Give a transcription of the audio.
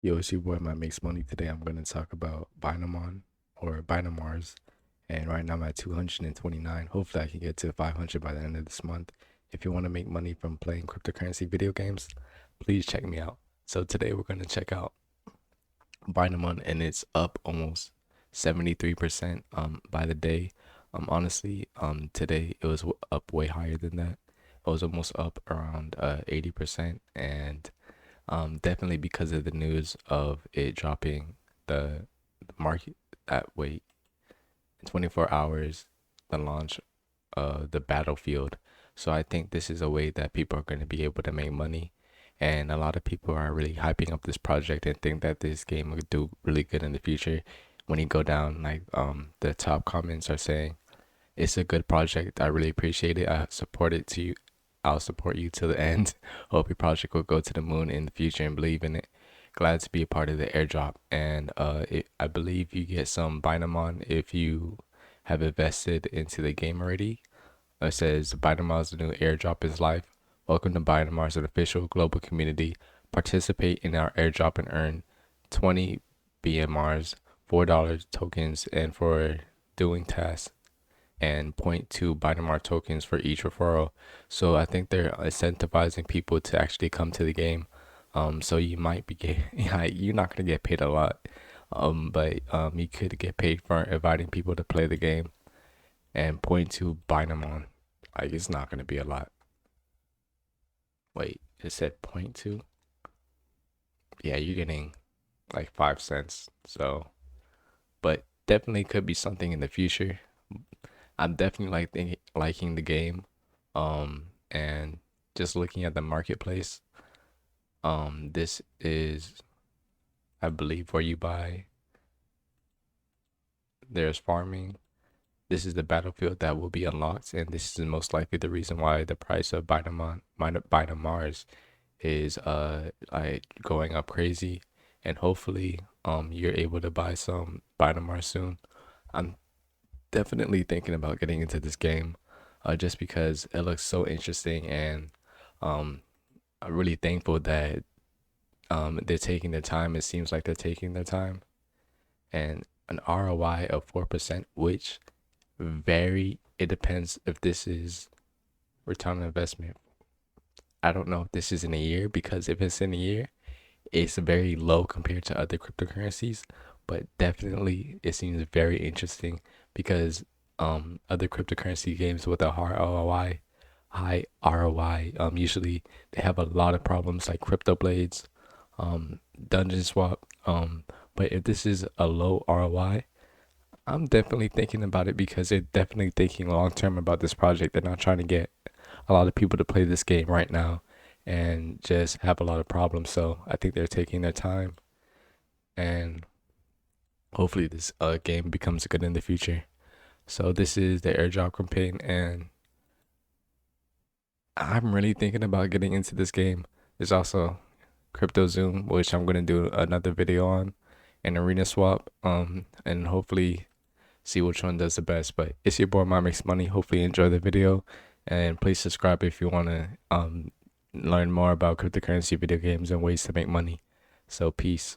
Yo, it's your boy, my makes money. Today I'm gonna talk about Binamon or Binamars, and right now I'm at 229. Hopefully, I can get to 500 by the end of this month. If you want to make money from playing cryptocurrency video games, please check me out. So today we're gonna check out Binamon, and it's up almost 73% by the day. Honestly, today it was up way higher than that. It was almost up around 80%, and definitely because of the news of it dropping the market at wait in 24 hours, the launch of the battlefield. So I think this is a way that people are going to be able to make money. And a lot of people are really hyping up this project and think that this game will do really good in the future. When you go down, like the top comments are saying, it's a good project. I really appreciate it. I support it to you. I'll support you to the end. Hope your project will go to the moon in the future and believe in it. Glad to be a part of the airdrop. And I believe you get some Binamon if you have invested into the game already. It says Binamars, the new airdrop is live. Welcome to Binamars, an official global community. Participate in our airdrop and earn 20 BMRs, $4 tokens, and for doing tasks and point to Binamar tokens for each referral. So I think they're incentivizing people to actually come to the game. So you might be yeah, you're not gonna get paid a lot, but you could get paid for inviting people to play the game and point to Binamon. Like it's not gonna be a lot. Wait, it said point to. Yeah, you're getting like 5 cents. So, but definitely could be something in the future. I'm definitely liking the game, and just looking at the marketplace. This is, I believe, where you buy. There's farming. This is the battlefield that will be unlocked, and this is most likely the reason why the price of Binamars is like going up crazy, and hopefully you're able to buy some Binamars soon. I'm definitely thinking about getting into this game, just because it looks so interesting, and um, I'm really thankful that they're taking their time. It seems like they're taking their time, and an ROI of 4%, which it depends if this is return on investment. I don't know if this is in a year because if it's in a year, it's very low compared to other cryptocurrencies, but definitely it seems very interesting because other cryptocurrency games with a high ROI, usually they have a lot of problems like crypto blades, dungeon swap. But if this is a low ROI, I'm definitely thinking about it because they're definitely thinking long term about this project. They're not trying to get a lot of people to play this game right now and just have a lot of problems. So I think they're taking their time, and hopefully this game becomes good in the future. So this is the airdrop campaign, and I'm really thinking about getting into this game. There's also Crypto Zoom, which I'm gonna do another video on, and Arena Swap, and hopefully see which one does the best. But it's your boy, my makes money. Hopefully you enjoy the video, and please subscribe if you wanna learn more about cryptocurrency video games and ways to make money. So peace.